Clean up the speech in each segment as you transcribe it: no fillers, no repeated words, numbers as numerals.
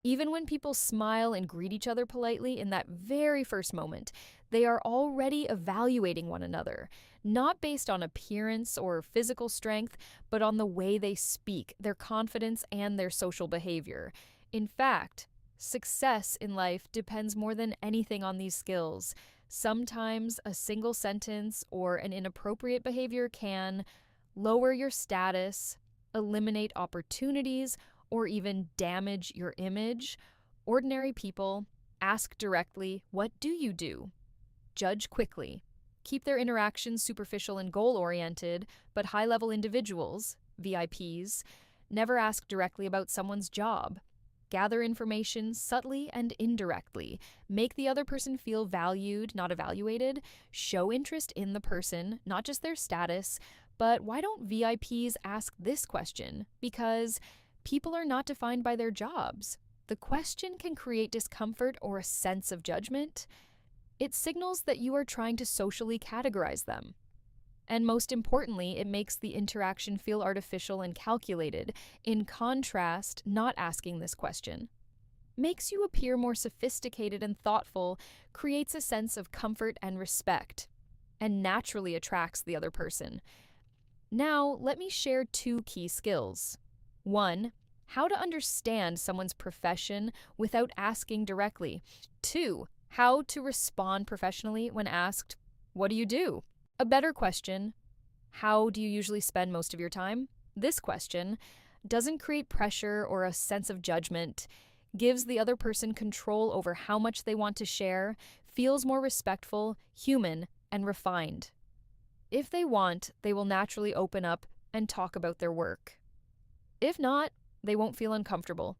Even when people smile and greet each other politely in that very first moment, they are already evaluating one another, not based on appearance or physical strength, but on the way they speak, their confidence, and their social behavior. In fact, success in life depends more than anything on these skills. Sometimes a single sentence or an inappropriate behavior can lower your status, eliminate opportunities, or even damage your image. Ordinary people ask directly, "What do you do?" Judge quickly. Keep their interactions superficial and goal oriented, but high level individuals, VIPs, never ask directly about someone's job. Gather information subtly and indirectly. Make the other person feel valued, not evaluated. Show interest in the person, not just their status. But why don't VIPs ask this question? Because people are not defined by their jobs. The question can create discomfort or a sense of judgment. It signals that you are trying to socially categorize them. And most importantly, it makes the interaction feel artificial and calculated. In contrast, not asking this question makes you appear more sophisticated and thoughtful, creates a sense of comfort and respect, and naturally attracts the other person. Now, let me share 2 key skills. 1. How to understand someone's profession without asking directly. 2. How to respond professionally when asked, "What do you do?" A better question, "How do you usually spend most of your time?" This question doesn't create pressure or a sense of judgment, gives the other person control over how much they want to share, feels more respectful, human, and refined. If they want, they will naturally open up and talk about their work. If not, they won't feel uncomfortable.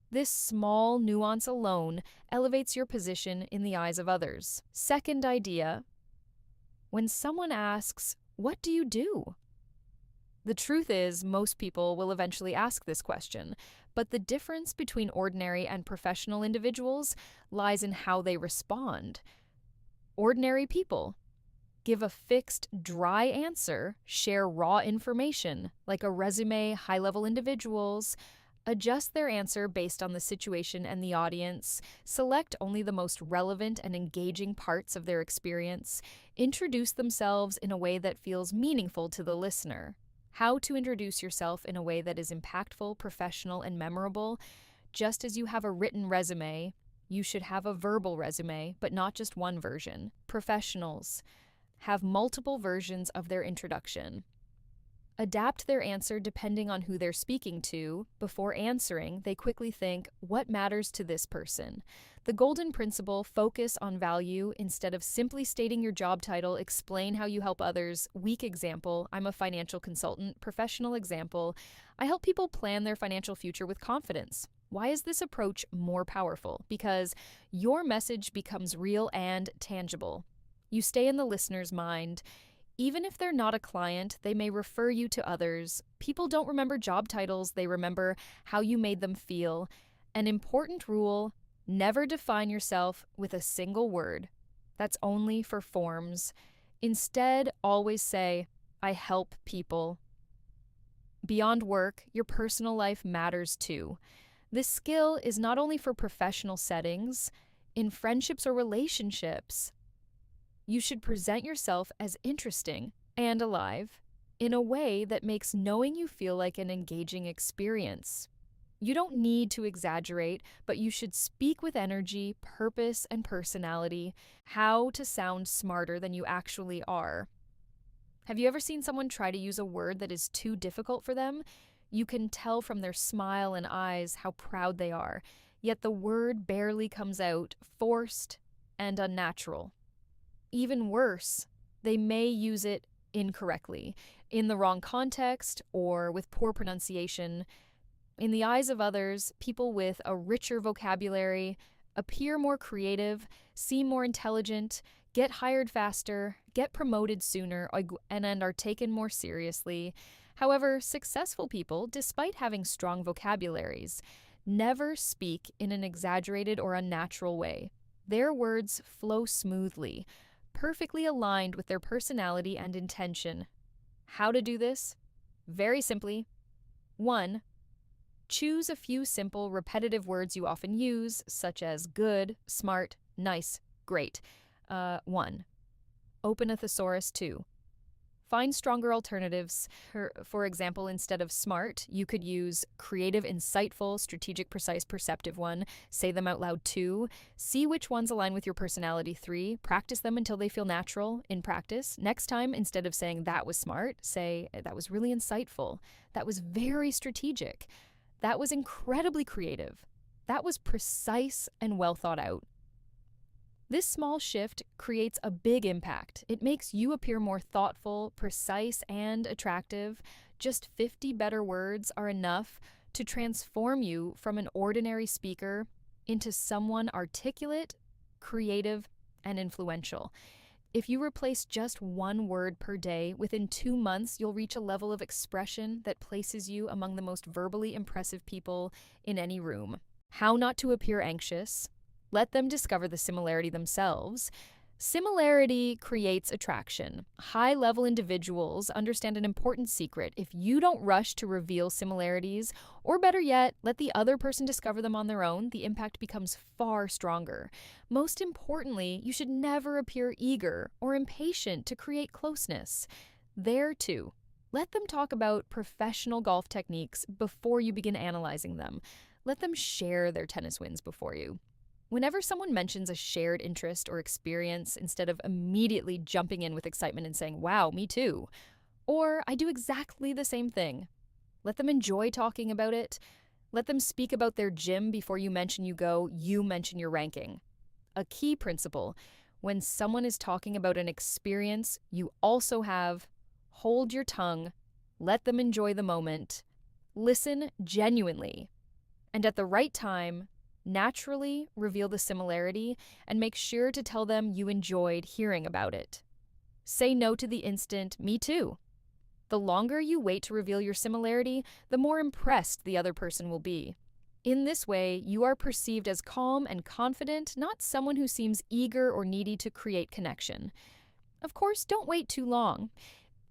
This small nuance alone elevates your position in the eyes of others. Second idea, when someone asks, "What do you do?" The truth is, most people will eventually ask this question, but the difference between ordinary and professional individuals lies in how they respond. Ordinary people give a fixed, dry answer, share raw information, like a resume. High-level individuals adjust their answer based on the situation and the audience, select only the most relevant and engaging parts of their experience, introduce themselves in a way that feels meaningful to the listener. How to introduce yourself in a way that is impactful, professional, and memorable. Just as you have a written resume, you should have a verbal resume, but not just one version. Professionals have multiple versions of their introduction. Adapt their answer depending on who they're speaking to. Before answering, they quickly think, "What matters to this person?" The golden principle, focus on value instead of simply stating your job title. Explain how you help others. Weak example, "I'm a financial consultant." Professional example, "I help people plan their financial future with confidence." Why is this approach more powerful? Because your message becomes real and tangible. You stay in the listener's mind. Even if they're not a client, they may refer you to others. People don't remember job titles, they remember how you made them feel. An important rule, never define yourself with a single word. That's only for forms. Instead, always say, "I help people." Beyond work, your personal life matters too. This skill is not only for professional settings, in friendships or relationships. You should present yourself as interesting and alive in a way that makes knowing you feel like an engaging experience. You don't need to exaggerate, but you should speak with energy, purpose, and personality, how to sound smarter than you actually are. Have you ever seen someone try to use a word that is too difficult for them? You can tell from their smile and eyes how proud they are, yet the word barely comes out, forced and unnatural. Even worse, they may use it incorrectly, in the wrong context, or with poor pronunciation. In the eyes of others, people with a richer vocabulary appear more creative, seem more intelligent, get hired faster, get promoted sooner, and are taken more seriously. However, successful people, despite having strong vocabularies, never speak in an exaggerated or unnatural way. Their words flow smoothly, perfectly aligned with their personality and intention. How to do this? Very simply. 1. Choose a few simple, repetitive words you often use, such as good, smart, nice, great. 1. Open a thesaurus. 2. Find stronger alternatives. For example, instead of smart, you could use creative, insightful, strategic, precise, perceptive. 1. Say them out loud. 2. See which ones align with your personality. 3. Practice them until they feel natural in practice. Next time, instead of saying that was smart, say that was really insightful. That was very strategic. That was incredibly creative. That was precise and well thought out. This small shift creates a big impact. It makes you appear more thoughtful, precise, and attractive. Just 50 better words are enough to transform you from an ordinary speaker into someone articulate, creative, and influential. If you replace just one word per day, within 2 months, you'll reach a level of expression that places you among the most verbally impressive people in any room. How not to appear anxious. Let them discover the similarity themselves. Similarity creates attraction. High-level individuals understand an important secret. If you don't rush to reveal similarities, or better yet, let the other person discover them on their own, the impact becomes far stronger. Most importantly, you should never appear eager or impatient to create closeness. There, too, let them talk about professional golf techniques before you begin analyzing them. Let them share their tennis wins before you. Whenever someone mentions a shared interest or experience, instead of immediately jumping in with excitement and saying, "Wow, me too," or "I do exactly the same thing," let them enjoy talking about it. Let them speak about their gym before you mention you mention your ranking. A key principle: when someone is talking about an experience you also have, hold your tongue, let them enjoy the moment, listen genuinely, and at the right time, naturally reveal the similarity and make sure to tell them you enjoyed hearing about it. Say no to the instant, "Me too." The longer you wait to reveal your similarity, the more impressed the other person will be. In this way, you are perceived as calm and confident, not someone who seems eager or needy to create connection. Of course, don't wait too long.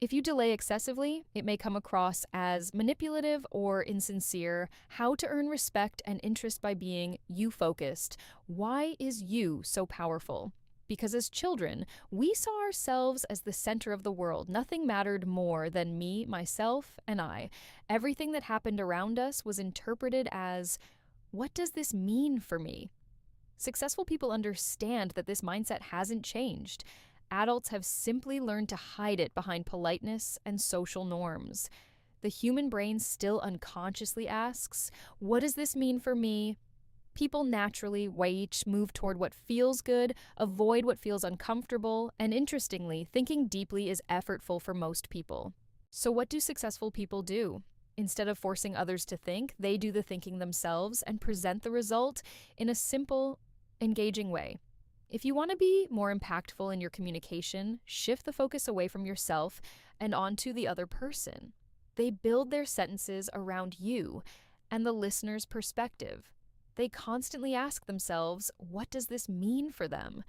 If you delay excessively, it may come across as manipulative or insincere. How to earn respect and interest by being you-focused. Why is you so powerful? Because as children, we saw ourselves as the center of the world. Nothing mattered more than me, myself, and I. Everything that happened around us was interpreted as, what does this mean for me? Successful people understand that this mindset hasn't changed. Adults have simply learned to hide it behind politeness and social norms. The human brain still unconsciously asks, what does this mean for me? People naturally move toward what feels good, avoid what feels uncomfortable, and interestingly, thinking deeply is effortful for most people. So what do successful people do? Instead of forcing others to think, they do the thinking themselves and present the result in a simple, engaging way. If you want to be more impactful in your communication, shift the focus away from yourself and onto the other person. They build their sentences around you and the listener's perspective. They constantly ask themselves, what does this mean for them?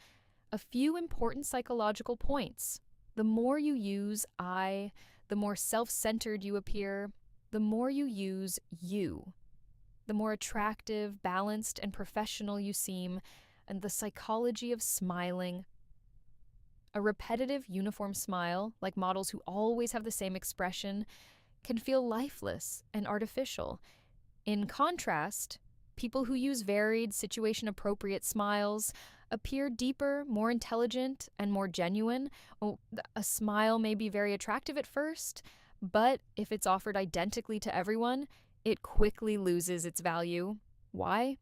A few important psychological points. The more you use I, the more self-centered you appear. The more you use you, the more attractive, balanced, and professional you seem. And the psychology of smiling. A repetitive, uniform smile, like models who always have the same expression, can feel lifeless and artificial. In contrast, people who use varied, situation-appropriate smiles appear deeper, more intelligent, and more genuine. A smile may be very attractive at first, but if it's offered identically to everyone, it quickly loses its value. Why?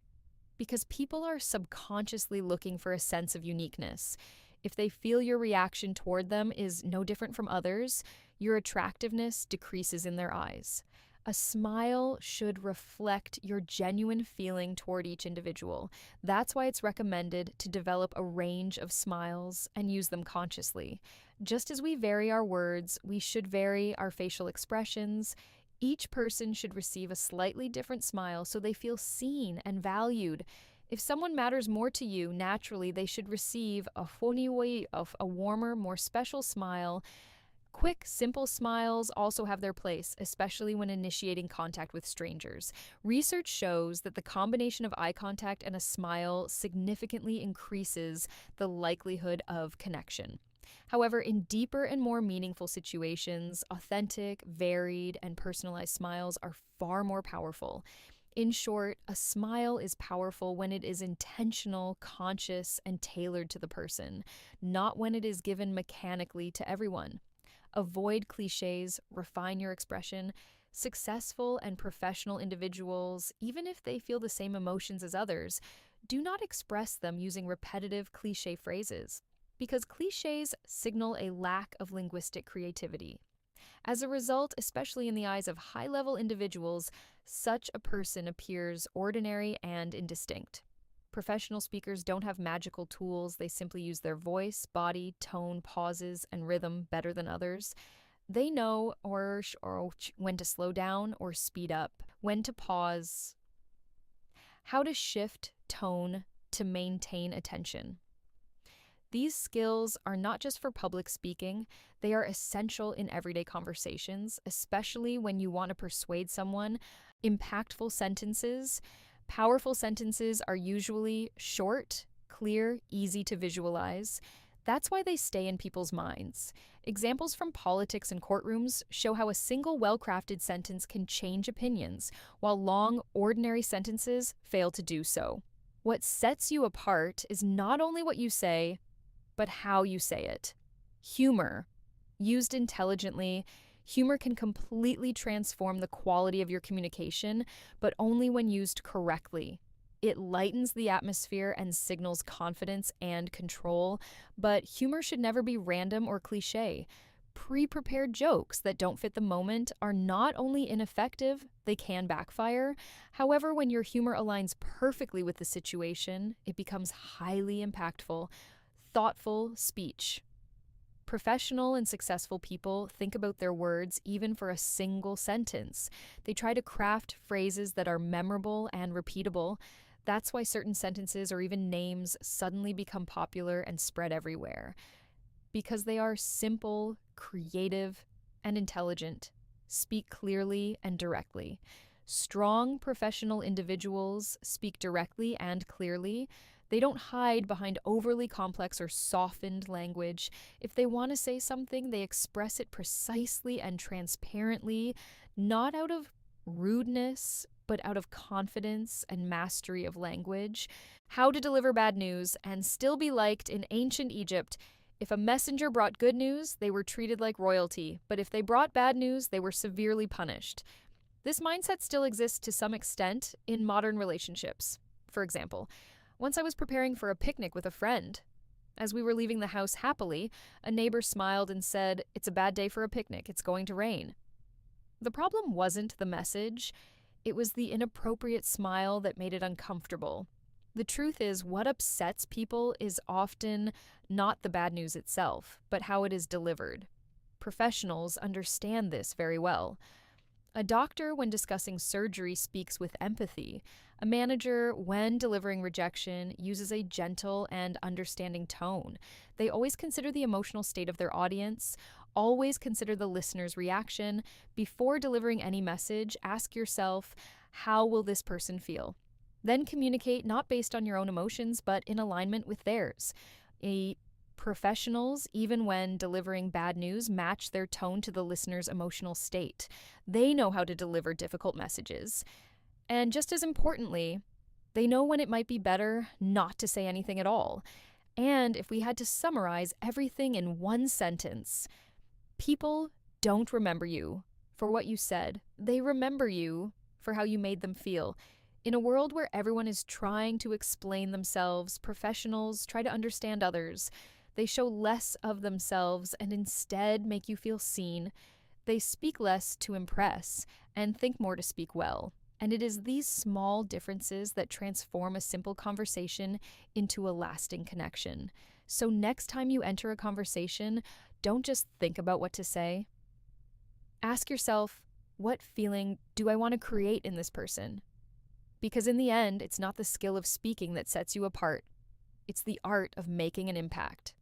Because people are subconsciously looking for a sense of uniqueness. If they feel your reaction toward them is no different from others, your attractiveness decreases in their eyes. A smile should reflect your genuine feeling toward each individual. That's why it's recommended to develop a range of smiles and use them consciously. Just as we vary our words, we should vary our facial expressions. Each person should receive a slightly different smile so they feel seen and valued. If someone matters more to you, naturally they should receive a warmer, more special smile. Quick, simple smiles also have their place, especially when initiating contact with strangers. Research shows that the combination of eye contact and a smile significantly increases the likelihood of connection. However, in deeper and more meaningful situations, authentic, varied, and personalized smiles are far more powerful. In short, a smile is powerful when it is intentional, conscious, and tailored to the person, not when it is given mechanically to everyone. Avoid cliches, refine your expression. Successful and professional individuals, even if they feel the same emotions as others, do not express them using repetitive cliche phrases, because cliches signal a lack of linguistic creativity. As a result, especially in the eyes of high level individuals, such a person appears ordinary and indistinct. Professional speakers don't have magical tools, they simply use their voice, body, tone, pauses, and rhythm better than others. They know when to slow down or speed up, when to pause, how to shift tone to maintain attention. These skills are not just for public speaking, they are essential in everyday conversations, especially when you want to persuade someone. Impactful sentences, powerful sentences are usually short, clear, easy to visualize. That's why they stay in people's minds. Examples from politics and courtrooms show how a single well-crafted sentence can change opinions, while long, ordinary sentences fail to do so. What sets you apart is not only what you say, but how you say it. Humor. Used intelligently, humor can completely transform the quality of your communication, but only when used correctly. It lightens the atmosphere and signals confidence and control, but humor should never be random or cliche. Pre-prepared jokes that don't fit the moment are not only ineffective, they can backfire. However, when your humor aligns perfectly with the situation, it becomes highly impactful. Thoughtful speech. Professional and successful people think about their words even for a single sentence. They try to craft phrases that are memorable and repeatable. That's why certain sentences or even names suddenly become popular and spread everywhere. Because they are simple, creative, and intelligent. Speak clearly and directly. Strong professional individuals speak directly and clearly. They don't hide behind overly complex or softened language. If they want to say something, they express it precisely and transparently, not out of rudeness, but out of confidence and mastery of language. How to deliver bad news and still be liked in ancient Egypt. If a messenger brought good news, they were treated like royalty, but if they brought bad news, they were severely punished. This mindset still exists to some extent in modern relationships. For example, once I was preparing for a picnic with a friend. As we were leaving the house happily, a neighbor smiled and said, "It's a bad day for a picnic, it's going to rain." The problem wasn't the message, it was the inappropriate smile that made it uncomfortable. The truth is, what upsets people is often not the bad news itself, but how it is delivered. Professionals understand this very well. A doctor, when discussing surgery, speaks with empathy. A manager, when delivering rejection, uses a gentle and understanding tone. They always consider the emotional state of their audience, always consider the listener's reaction. Before delivering any message, ask yourself, how will this person feel? Then communicate not based on your own emotions, but in alignment with theirs. Professionals, even when delivering bad news, match their tone to the listener's emotional state. They know how to deliver difficult messages. And just as importantly, they know when it might be better not to say anything at all. And if we had to summarize everything in one sentence, people don't remember you for what you said. They remember you for how you made them feel. In a world where everyone is trying to explain themselves, professionals try to understand others. They show less of themselves and instead make you feel seen. They speak less to impress and think more to speak well. And it is these small differences that transform a simple conversation into a lasting connection. So next time you enter a conversation, don't just think about what to say. Ask yourself, what feeling do I want to create in this person? Because in the end, it's not the skill of speaking that sets you apart. It's the art of making an impact.